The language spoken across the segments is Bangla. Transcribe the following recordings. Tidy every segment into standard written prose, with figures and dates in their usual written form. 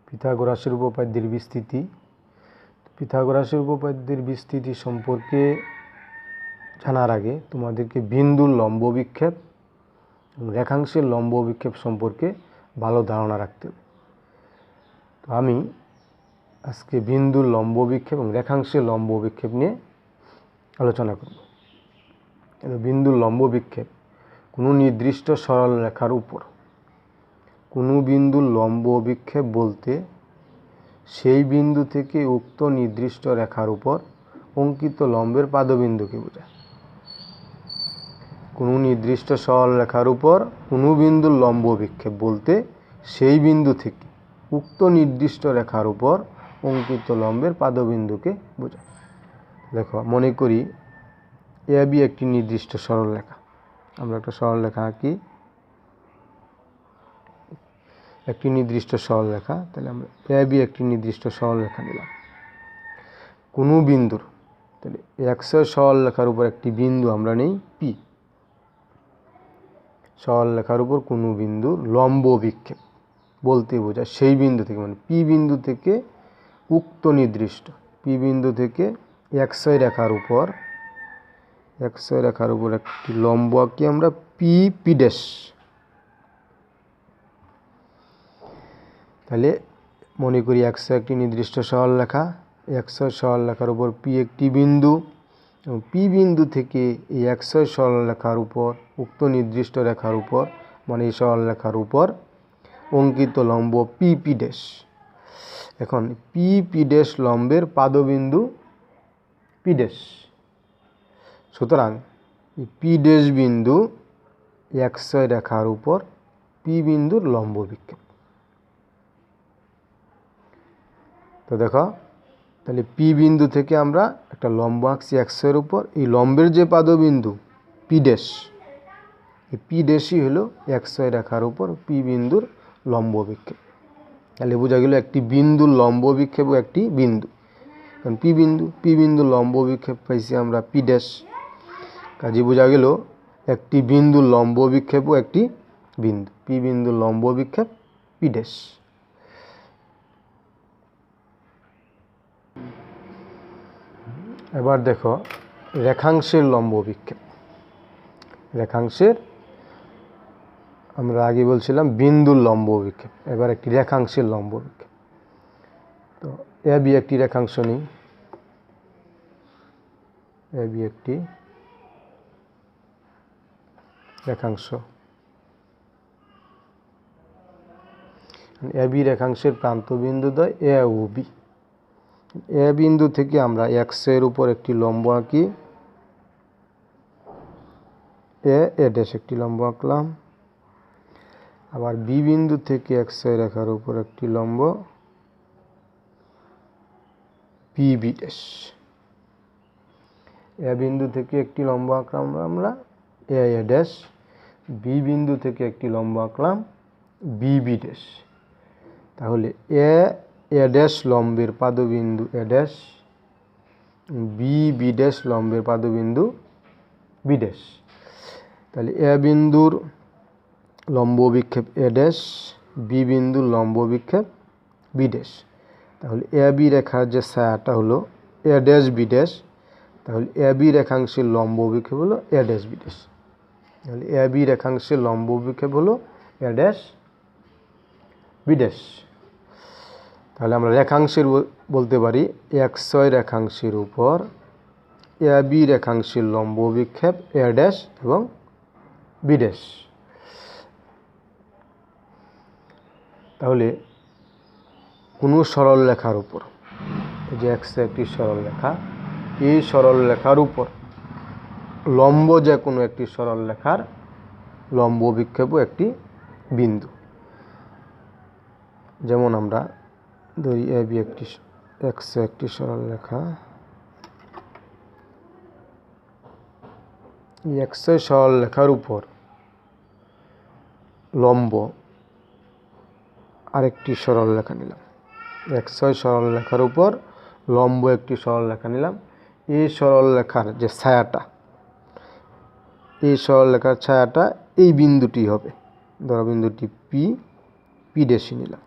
পিথাগোরাসের উপপাদ্যের বিস্তৃতি। পিথাগোরাসের উপপাদ্যের বিস্তৃতি সম্পর্কে জানার আগে তোমাদেরকে বিন্দুর লম্ব বিক্ষেপ এবং রেখাংশের লম্ব বিক্ষেপ সম্পর্কে ভালো ধারণা রাখতে হবে। তো আমি আজকে বিন্দুর লম্ব বিক্ষেপ এবং রেখাংশের লম্ব বিক্ষেপ নিয়ে আলোচনা করব। বিন্দুর লম্ব বিক্ষেপ কোনো নির্দিষ্ট সরল রেখার উপর কোনো বিন্দুর লম্ব বিক্ষেপ বলতে সেই বিন্দু থেকে উক্ত নির্দিষ্ট রেখার উপর অঙ্কিত লম্বের পাদবিন্দুকে বোঝায়। কোনো নির্দিষ্ট সরল রেখার উপর কোনো বিন্দুর লম্ব বিক্ষেপ বলতে সেই বিন্দু থেকে উক্ত নির্দিষ্ট রেখার উপর অঙ্কিত লম্বের পাদবিন্দুকে বোঝায়। দেখো, মনে করি এ বি একটি নির্দিষ্ট সরল রেখা। আমরা একটা সরল রেখা আঁকি, একটি নির্দিষ্ট সরল রেখা। তাহলে আমরা এ বি একটি নির্দিষ্ট সরল রেখা নিলাম। কোনো বিন্দুর, তাহলে এক্সের সরল রেখার উপর একটি বিন্দু আমরা নেই পি। সরল রেখার উপর কোনো বিন্দুর লম্ব বিক্ষেপ বলতে বোঝায় সেই বিন্দু থেকে, মানে পি বিন্দু থেকে উক্ত নির্দিষ্ট পি বিন্দু থেকে এক্সই রেখার উপর একটি লম্ব আঁকি আমরা পি পি ড্যাশ। তাহলে মনে করি এক্স একটি নির্দিষ্ট সরল রেখা, এক্সের সরল রেখার উপর পি একটি বিন্দু এবং পি বিন্দু থেকে এই এক্সের সরল রেখার উপর উক্ত নির্দিষ্ট রেখার উপর, মানে এই সরল রেখার উপর অঙ্কিত লম্ব পি পি ড্যাশ। এখন পি পি ড্যাশ লম্বের পাদবিন্দু পি ড্যাশ। সুতরাং পি ড্যাশ বিন্দু এক্সই রেখার উপর পি বিন্দুর লম্ব বিক্ষেপ। তো দেখো, তাহলে পি বিন্দু থেকে আমরা একটা লম্ব আঁকছি এক্সের উপর। এই লম্বের যে পাদবিন্দু পি ড্যাশ, এই পি ড্যাশই হলো এক্সই রেখার উপর পি বিন্দুর লম্ব বিক্ষেপ। তাহলে বোঝা গেল একটি বিন্দুর লম্ব বিক্ষেপ একটি বিন্দু। কারণ পি বিন্দুর লম্ব বিক্ষেপ পাইছি আমরা পি ড্যাশ। কাজে বোঝা গেল একটি বিন্দুর লম্ব বিক্ষেপও একটি বিন্দু। পি বিন্দুর লম্ব বিক্ষেপ পি ড্যাশ। এবার দেখো রেখাংশের লম্ব বিক্ষেপ। রেখাংশের, আমরা আগে বলছিলাম বিন্দুর লম্ব বিক্ষেপ, এবার একটি রেখাংশের লম্ব বিক্ষেপ। তো এ বি একটি রেখাংশ নেই, এ বি একটি রেখাংশ। এ বি রেখাংশের প্রান্ত বিন্দু দ্বয় এ ও বি। এ বিন্দু থেকে আমরা এক্সের উপর একটি লম্ব আঁকি, এ ড্যাশ একটি লম্ব আঁকলাম। আবার বি বিন্দু থেকে এক্সের রেখার উপর একটি লম্ব পি বি ড্যাশ। এ বিন্দু থেকে একটি লম্ব আঁকলাম আমরা এ ড্যাশ। বি বিন্দু থেকে একটি লম্ব আঁকলাম বি বি ড্যাশ। তাহলে এ ড্যাশ লম্বের পাদবিন্দু A dash, B B dash লম্বের পাদবিন্দু বি ড্যাশ। তাহলে এ বিন্দুর লম্ব বিক্ষেপ এ ড্যাশ, বি বিন্দুর লম্ব বিক্ষেপ বি ড্যাশ। তাহলে এ বি রেখার যে ছায়াটা হলো এ ড্যাশ বি ড্যাশ, তাহলে এ বি রেখাংশের লম্ব বিক্ষেপ হলো এ ড্যাশ বি ড্যাশ। তাহলে এ বি রেখাংশের লম্ব বিক্ষেপ হলো এ ড্যাশ বি ড্যাশ। তাহলে আমরা রেখাংশের বলতে পারি এক্সই রেখাংশের উপর এ বি রেখাংশের লম্ব বিক্ষেপ এ ড্যাশ এবং বি ড্যাশ। তাহলে কোনো সরল রেখার উপর, এই যে এক্স একটি সরল রেখা, এই সরল রেখার উপর লম্ব যে কোনো একটি সরল রেখার লম্ব বিক্ষেপও একটি বিন্দু। যেমন আমরা ধরি এ বি একটি এক্স একটি সরল রেখা, এক্সের সরল রেখার উপর লম্ব আরেকটি সরল রেখা নিলাম। এক্সই সরল রেখার উপর লম্ব একটি সরল রেখা নিলাম। এই সরল রেখার যে ছায়াটা, এই সরল রেখার ছায়াটা এই বিন্দুটি হবে। ধরো বিন্দুটি পি পি ড্যাশে নিলাম।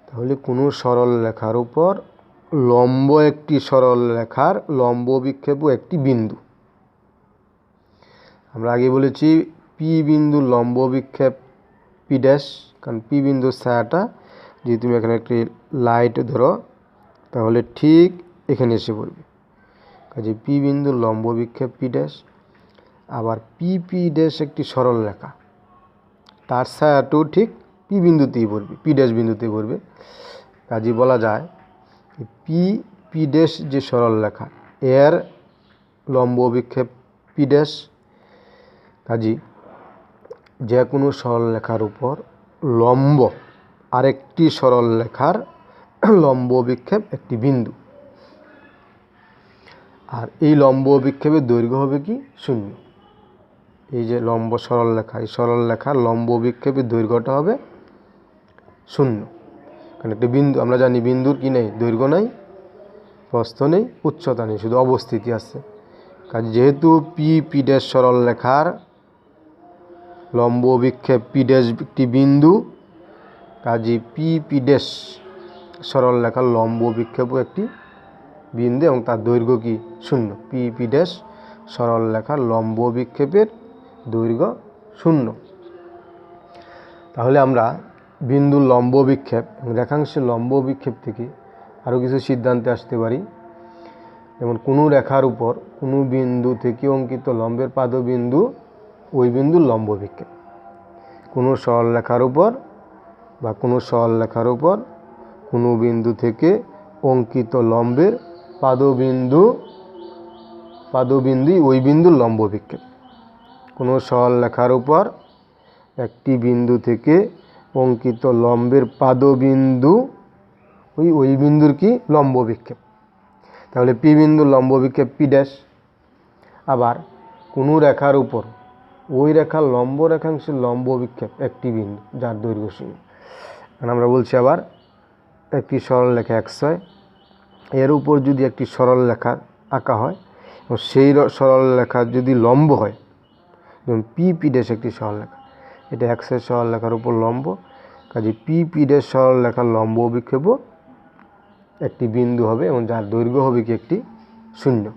তাহলে কোনো সরল রেখার উপর লম্ব একটি সরল রেখার লম্ব বিক্ষেপও একটি বিন্দু। আমরা আগে বলেছি পি বিন্দু লম্ব বিক্ষেপ পি ড্যাশ, কারণ পি বিন্দুর ছায়াটা যদি তুমি এখানে একটি লাইট ধরো তাহলে ঠিক এখানে এসে পড়বে। কাজে পি বিন্দু লম্ব বিক্ষেপ পি ড্যাশ, আবার পি পি ড্যাশ একটি সরল রেখা, তার ছায়াটাও ঠিক পি বিন্দুতেই পড়বে, পি ড্যাশ বিন্দুতেই পড়বে। কাজে বলা যায় পি পি ড্যাশ যে সরল রেখা এর লম্ব বিক্ষেপ পি ড্যাশ। কাজে যে কোনো সরল রেখার উপর লম্ব আরেকটি সরল রেখার লম্ব বিক্ষেপ একটি বিন্দু, আর এই লম্ব বিক্ষেপের দৈর্ঘ্য হবে কি 0। এই যে লম্ব সরল রেখা, এই সরল রেখার লম্ব বিক্ষেপের দৈর্ঘ্যটা হবে 0, কারণ একটা বিন্দু, আমরা জানি বিন্দুর কি নেই, দৈর্ঘ্য নাই, প্রস্থ নেই, উচ্চতা নেই, শুধু অবস্থিতি আছে। কাজে যেহেতু পি পি ড্যাশ সরল রেখার লম্ব বিক্ষেপ পি ড্যাশ একটি বিন্দু, কাজে পি পি ড্যাশ সরল রেখার লম্ব বিক্ষেপও একটি বিন্দু এবং তার দৈর্ঘ্য কি 0। পি পি ড্যাশ সরল রেখার লম্ব বিক্ষেপের দৈর্ঘ্য 0। তাহলে আমরা বিন্দুর লম্ব বিক্ষেপ এবং রেখাংশের লম্ব বিক্ষেপ থেকে আরও কিছু সিদ্ধান্তে আসতে পারি। যেমন কোনো রেখার উপর কোনো বিন্দু থেকে অঙ্কিত লম্বের পাদবিন্দু ওই বিন্দুর লম্ব বিক্ষেপ। কোনো সরল রেখার উপর বা কোনো সরল রেখার উপর কোনো বিন্দু থেকে অঙ্কিত লম্বের পাদবিন্দুই ওই বিন্দুর লম্ব বিক্ষেপ। কোনো সরল রেখার উপর একটি বিন্দু থেকে অঙ্কিত লম্বের পাদবিন্দু ওই বিন্দুর কি লম্ব বিক্ষেপ। তাহলে পি বিন্দুর লম্ব বিক্ষেপ পি ড্যাশ। আবার কোনো রেখার উপর ওই রেখার লম্ব রেখাংশের লম্ব বিক্ষেপ একটি বিন্দু যার দৈর্ঘ্য 0। কারণ আমরা বলছি আবার একটি সরল রেখা XY, এর উপর যদি একটি সরল রেখা আঁকা হয় এবং সেই সরল রেখা যদি লম্ব হয়, যেমন পি পি ড্যাশ একটি সরল রেখা, এটা XY সরল রেখার উপর লম্ব, কাজে পি পি ড্যাশ সরল রেখার লম্ব বিক্ষেপও একটি বিন্দু হবে এবং যার দৈর্ঘ্য হবে কি একটি 0।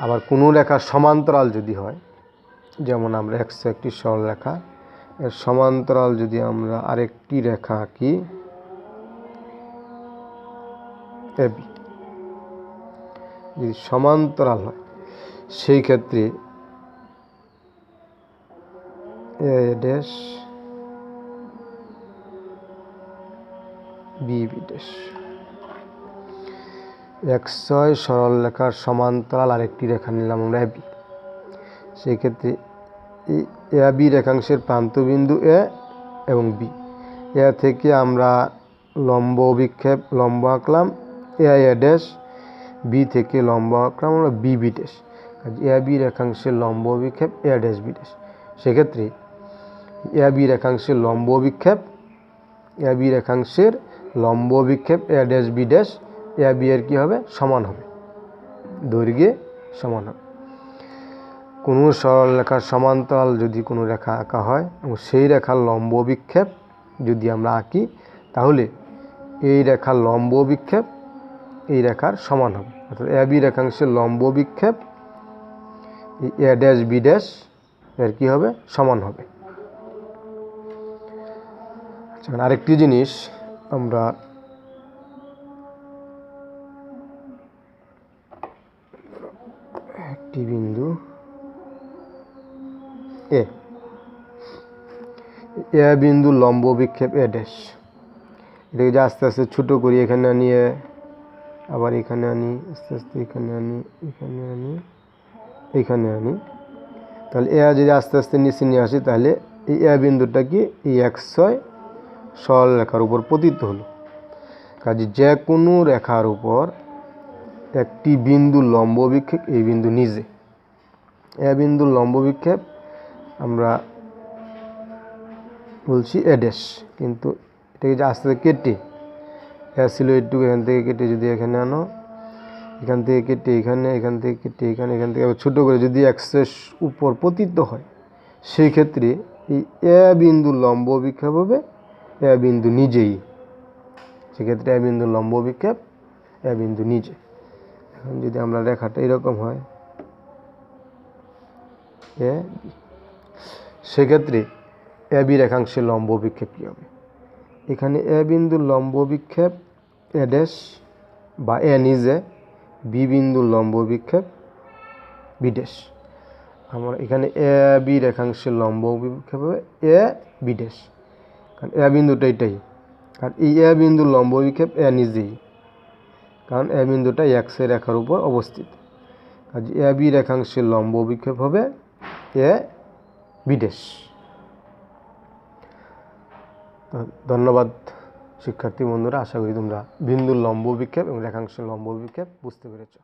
আবার কোনো রেখার সমান্তরাল যদি হয়, যেমন আমরা XY একটি সরল রেখা, এর সমান্তরাল যদি আমরা আরেকটি রেখা আঁকি এবি, যদি সমান্তরাল হয় সেই ক্ষেত্রে A dash B B dash, XY সরল রেখার সমান্তরাল আরেকটি রেখা নিলাম আমরা এবি। সেই ক্ষেত্রে এই এ বি রেখাংশের প্রান্তবিন্দু এ এবং বি, এ থেকে আমরা লম্ব আঁকলাম এ ড্যাশ, বি থেকে লম্ব আঁকলাম আমরা B B dash. A B রেখাংশের লম্ব বিক্ষেপ এ ড্যাশ বি ড্যাশ। সেক্ষেত্রে এ বি রেখাংশের লম্ব বিক্ষেপ এ dash B dash, A B এর কী হবে, সমান হবে, দৈর্ঘ্যে সমান হবে। কোনো সরল রেখার সমান্তরাল যদি কোনো রেখা আঁকা হয় এবং সেই রেখার লম্ব বিক্ষেপ যদি আমরা আঁকি, তাহলে এই রেখার লম্ব বিক্ষেপ এই রেখার সমান হবে, অর্থাৎ এ বি রেখাংশের লম্ব বিক্ষেপ এ ড্যাশ বি ড্যাশ এর কী হবে, সমান হবে। আচ্ছা, আরেকটি জিনিস আমরা একটি বিন্দু এ বিন্দু লম্ব বিক্ষেপ এ ড্যাশ, এটাকে যে আস্তে আস্তে ছোটো করি, এখানে নিয়ে আবার এখানে আনি, আস্তে আস্তে এখানে আনি, এখানে আনি, তাহলে এ যদি আস্তে আস্তে নিচে নিয়ে আসি, তাহলে এই এ বিন্দুটা কি এই XY সরল রেখার উপর পতিত হলো। কাজে যে কোনো রেখার উপর একটি বিন্দু লম্ব বিক্ষেপ এই বিন্দু নিজে, এ বিন্দুর লম্ব বিক্ষেপ আমরা বলছি এ ড্যাশ, কিন্তু এটাকে যে আস্তে আস্তে কেটে এ ছিল একটু, এখান থেকে কেটে যদি এখানে আনো, এখান থেকে কেটে এখানে, এখান থেকে কেটে এখানে, এখান থেকে আবার ছোটো করে যদি XY উপর পতিত হয়, সেই ক্ষেত্রে এই এ বিন্দুর লম্ব বিক্ষেপ হবে এ বিন্দু নিজেই, সেক্ষেত্রে এ বিন্দুর লম্ব বিক্ষেপ এ বিন্দু নিচে। এখন যদি আমরা রেখাটা এরকম হয় এ বি, সেক্ষেত্রে এ বি রেখাংশের লম্ব বিক্ষেপ কী হবে? এখানে এ বিন্দুর লম্ব বিক্ষেপ এ ড্যাশ বা এ নিজে, বি বিন্দুর লম্ব বিক্ষেপ বি ড্যাশ। আমরা এখানে এ বি রেখাংশের লম্ব বিক্ষেপ হবে এ বি ড্যাশ, কারণ এ বিন্দুটা এটাই, কারণ এই এ বিন্দুর লম্ব বিক্ষেপ এ নিজেই, কারণ এ বিন্দুটা এক্সের রেখার উপর অবস্থিত। কাজ এ বি রেখাংশের লম্ব বিক্ষেপ হবে এ বি ড্যাশ। ধন্যবাদ শিক্ষার্থী বন্ধুরা, আশা করি তোমরা বিন্দুর লম্ব বিক্ষেপ এবং রেখাংশের লম্ব বিক্ষেপ বুঝতে পেরেছ।